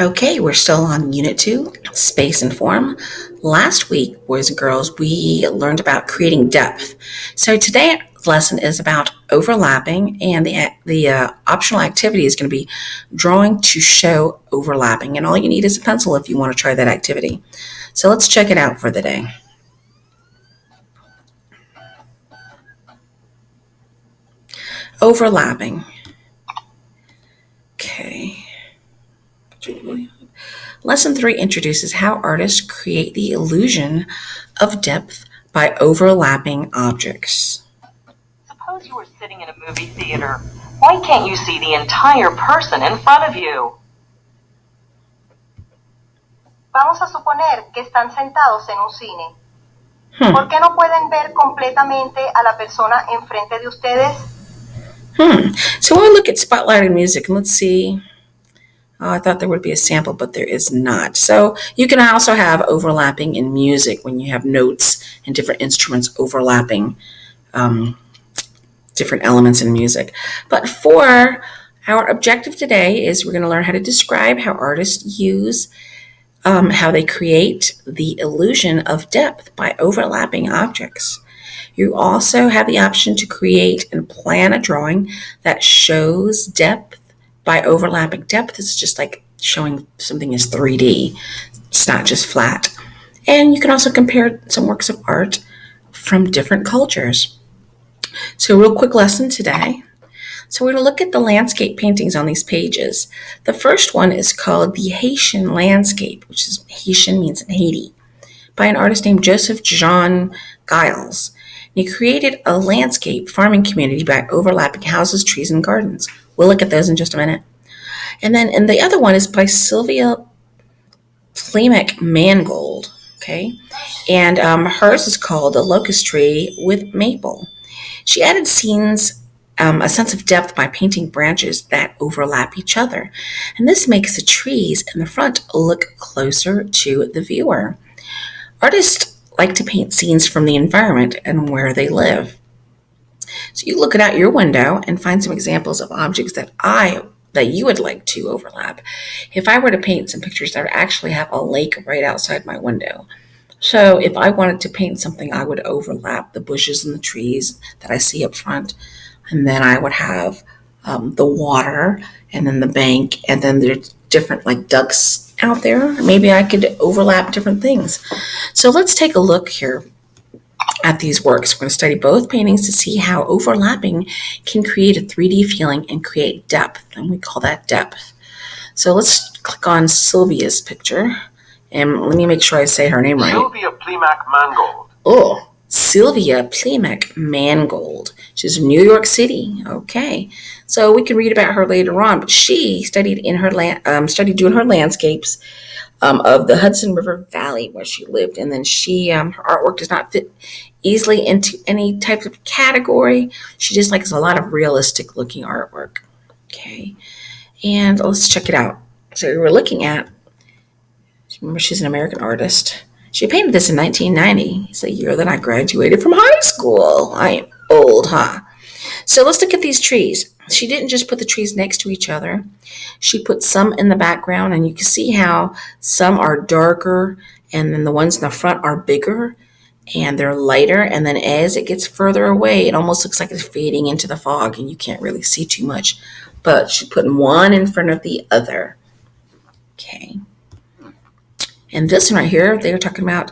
Okay, we're still on Unit 2, Space and Form. Last week, boys and girls, we learned about creating depth. So today's lesson is about overlapping, and the optional activity is going to be drawing to show overlapping. And all you need is a pencil if you want to try that activity. So let's check it out for the day. Overlapping. Okay. Lesson 3 introduces how artists create the illusion of depth by overlapping objects. Suppose you were sitting in a movie theater. Why can't you see the entire person in front of you? Vamos a suponer que están sentados en un cine. ¿Por qué no pueden ver completamente a la persona enfrente de ustedes? So when we look at spotlighted music, and let's see. I thought there would be a sample, but there is not. So you can also have overlapping in music when you have notes and different instruments overlapping different elements in music. But for our objective today is we're going to learn how to describe how artists use how they create the illusion of depth by overlapping objects. You also have the option to create and plan a drawing that shows depth by overlapping. Depth is just like showing something as 3D. It's not just flat. And you can also compare some works of art from different cultures. So a real quick lesson today. So we're going to look at the landscape paintings on these pages. The first one is called the Haitian Landscape, which is Haitian means in Haiti, by an artist named Joseph Jean Giles. And he created a landscape farming community by overlapping houses, trees, and gardens. We'll look at those in just a minute. And then the other one is by Sylvia Plemek Mangold, okay? And hers is called A Locust Tree with Maple. She added scenes, a sense of depth by painting branches that overlap each other. And this makes the trees in the front look closer to the viewer. Artists like to paint scenes from the environment and where they live. So you look out your window and find some examples of objects that you would like to overlap. If I were to paint some pictures, I would actually have a lake right outside my window. So if I wanted to paint something, I would overlap the bushes and the trees that I see up front. And then I would have the water and then the bank, and then there's different like ducks out there. Maybe I could overlap different things. So let's take a look here at these works. We're going to study both paintings to see how overlapping can create a 3D feeling and create depth, and we call that depth. So let's click on Sylvia's picture, and let me make sure I say her name right. Sylvia Plemek Mangold. Oh, Sylvia Plemek Mangold. She's from New York City. Okay, so we can read about her later on. But she studied in her doing her landscapes of the Hudson River Valley where she lived, and then her artwork does not fit easily into any type of category. She just likes a lot of realistic looking artwork. Okay, and let's check it out. So we're looking at. Remember, she's an American artist. She painted this in 1990. It's the year that I graduated from high school. I am old, huh? So let's look at these trees. She didn't just put the trees next to each other. She put some in the background, and you can see how some are darker, and then the ones in the front are bigger, and they're lighter. And then as it gets further away, it almost looks like it's fading into the fog, and you can't really see too much. But she put one in front of the other. Okay. And this one right here, they're talking about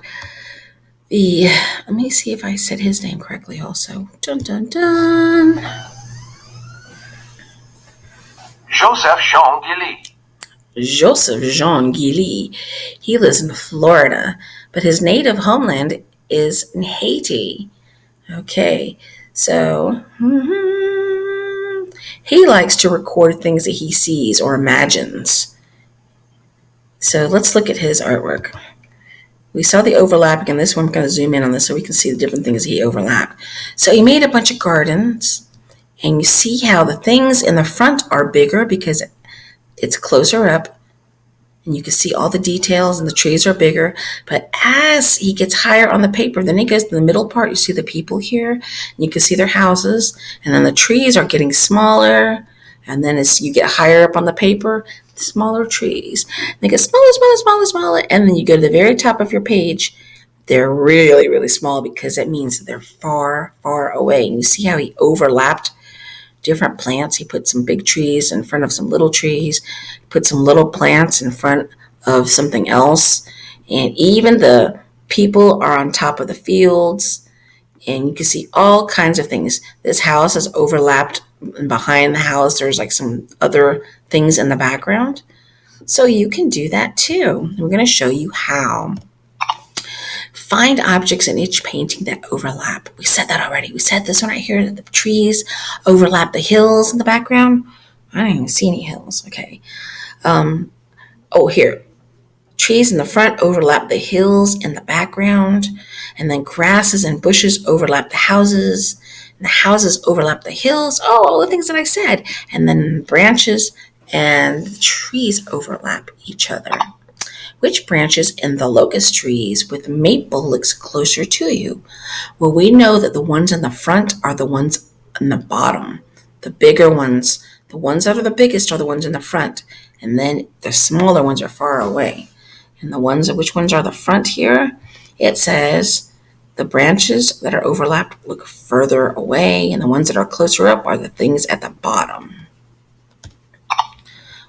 let me see if I said his name correctly also. Dun, dun, dun. Joseph Jean Gilly. Joseph Jean Gilly. He lives in Florida, but his native homeland is in Haiti. Okay, so he likes to record things that he sees or imagines. So let's look at his artwork. We saw the overlapping, and this one I'm going to zoom in on this so we can see the different things he overlapped. So he made a bunch of gardens, and you see how the things in the front are bigger because it's closer up, and you can see all the details, and the trees are bigger. But as he gets higher on the paper, then he goes to the middle part. You see the people here, and you can see their houses, and then the trees are getting smaller. And then as you get higher up on the paper, smaller trees. They get smaller, smaller, smaller, smaller, and then you go to the very top of your page. They're really, really small because it means they're far, far away. And you see how he overlapped different plants. He put some big trees in front of some little trees, put some little plants in front of something else. And even the people are on top of the fields. And you can see all kinds of things. This house is overlapped, and behind the house there's like some other things in the background. So you can do that too. We're going to show you how. Find objects in each painting that overlap. We said that already. We said this one right here, that the trees overlap the hills in the background. I don't even see any hills. Okay. Here. Trees in the front overlap the hills in the background. And then grasses and bushes overlap the houses. And the houses overlap the hills. All the things that I said. And then branches and the trees overlap each other. Which branches in the locust trees with maple looks closer to you? Well, we know that the ones in the front are the ones in the bottom. The bigger ones, the ones that are the biggest are the ones in the front. And then the smaller ones are far away. And which ones are the front here? It says the branches that are overlapped look further away, and the ones that are closer up are the things at the bottom.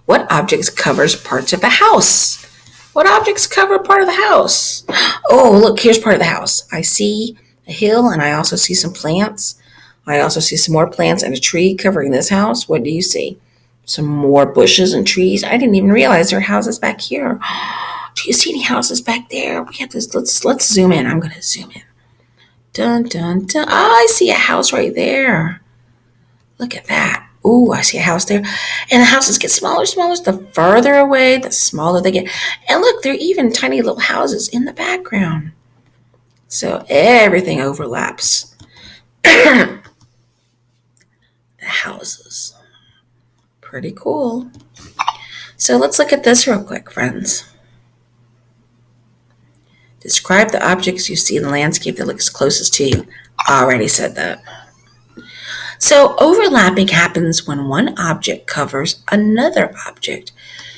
What objects covers parts of a house? What objects cover part of the house? Oh, look, here's part of the house. I see a hill, and I also see some plants. I also see some more plants and a tree covering this house. What do you see? Some more bushes and trees. I didn't even realize there are houses back here. Do you see any houses back there? We have this. Let's zoom in. I'm going to zoom in. Dun, dun, dun. I see a house right there. Look at that. Ooh, I see a house there. And the houses get smaller, smaller. The further away, the smaller they get. And look, there are even tiny little houses in the background. So everything overlaps. The houses. Pretty cool. So let's look at this real quick, friends. Describe the objects you see in the landscape that looks closest to you. I already said that. So overlapping happens when one object covers another object.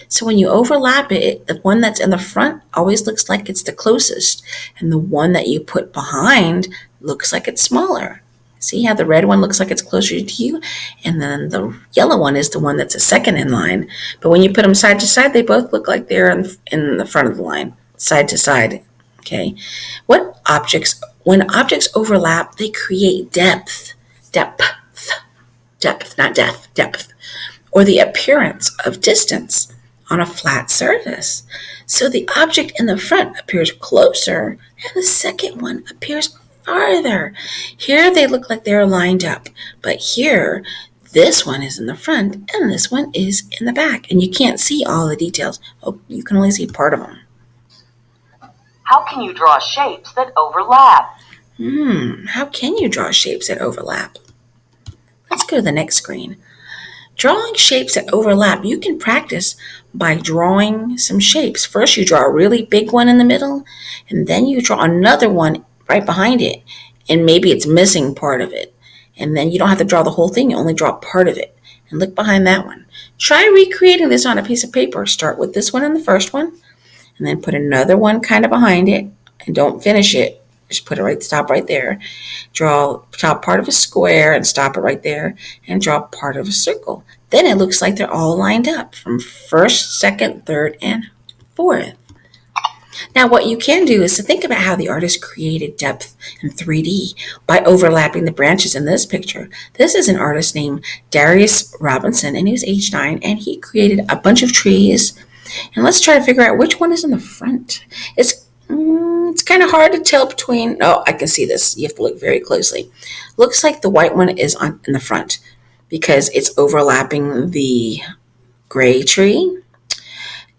So when you overlap it, the one that's in the front always looks like it's the closest, and the one that you put behind looks like it's smaller. See how the red one looks like it's closer to you, and then the yellow one is the one that's a second in line. But when you put them side to side, they both look like they're in the front of the line, side to side. Okay. When objects overlap, they create depth, not depth, or the appearance of distance on a flat surface. So the object in the front appears closer, and the second one appears farther. Here they look like they're lined up, but here, this one is in the front, and this one is in the back, and you can't see all the details. Oh, you can only see part of them. How can you draw shapes that overlap? How can you draw shapes that overlap? Let's go to the next screen. Drawing shapes that overlap, you can practice by drawing some shapes. First, you draw a really big one in the middle, and then you draw another one right behind it, and maybe it's missing part of it. And then you don't have to draw the whole thing, you only draw part of it. And look behind that one. Try recreating this on a piece of paper. Start with this one and the first one, and then put another one kind of behind it, and don't finish it. Just stop right there. Draw top part of a square and stop it right there, and draw part of a circle. Then it looks like they're all lined up from first, second, third, and fourth. Now what you can do is to think about how the artist created depth in 3D by overlapping the branches in this picture. This is an artist named Darius Robinson, and he was age 9, and he created a bunch of trees. And let's try to figure out which one is in the front. It's kind of hard to tell between. Oh, I can see this. You have to look very closely. Looks like the white one is in the front because it's overlapping the gray tree.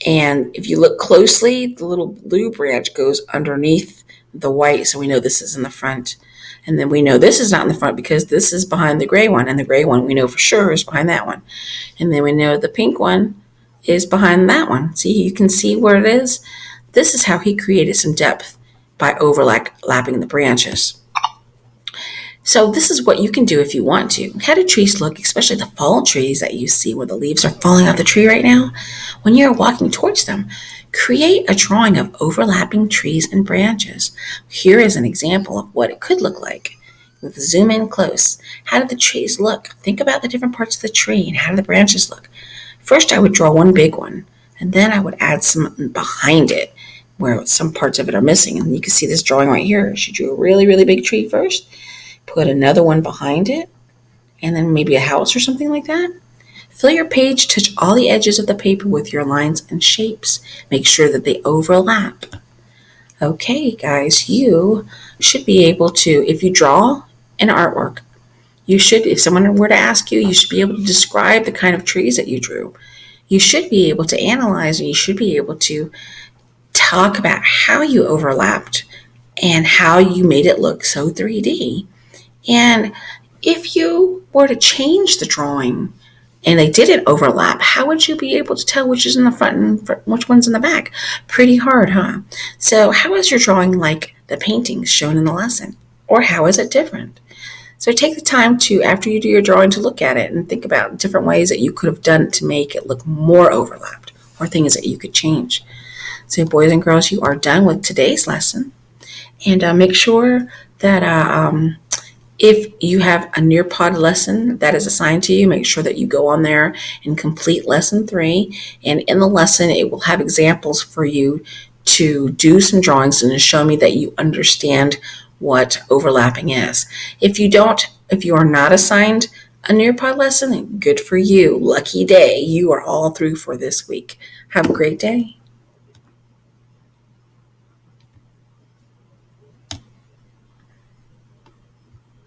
And if you look closely, the little blue branch goes underneath the white, so we know this is in the front. And then we know this is not in the front because this is behind the gray one, and the gray one we know for sure is behind that one. And then we know the pink one is behind that one. See, you can see where it is. This is how he created some depth by overlapping the branches. So this is what you can do if you want to. How do trees look, especially the fall trees that you see where the leaves are falling off the tree right now? When you're walking towards them, create a drawing of overlapping trees and branches. Here is an example of what it could look like. Let's zoom in close. How do the trees look? Think about the different parts of the tree and how do the branches look. First, I would draw one big one, and then I would add some behind it where some parts of it are missing. And you can see this drawing right here. She drew a really, really big tree first, put another one behind it, and then maybe a house or something like that. Fill your page, touch all the edges of the paper with your lines and shapes. Make sure that they overlap. Okay, guys, you should be able to, if you draw an artwork, you should, if someone were to ask you, you should be able to describe the kind of trees that you drew. You should be able to analyze and you should be able to talk about how you overlapped and how you made it look so 3D. And if you were to change the drawing and they didn't overlap, how would you be able to tell which is in the front and which one's in the back? Pretty hard, huh? So how is your drawing like the paintings shown in the lesson? Or how is it different? So take the time to, after you do your drawing, to look at it and think about different ways that you could have done it to make it look more overlapped or things that you could change. So boys and girls, you are done with today's lesson. And make sure that if you have a Nearpod lesson that is assigned to you, make sure that you go on there and complete lesson 3. And in the lesson, it will have examples for you to do some drawings and to show me that you understand what overlapping is. If you are not assigned a Nearpod lesson, then good for you. Lucky day. You are all through for this week. Have a great day.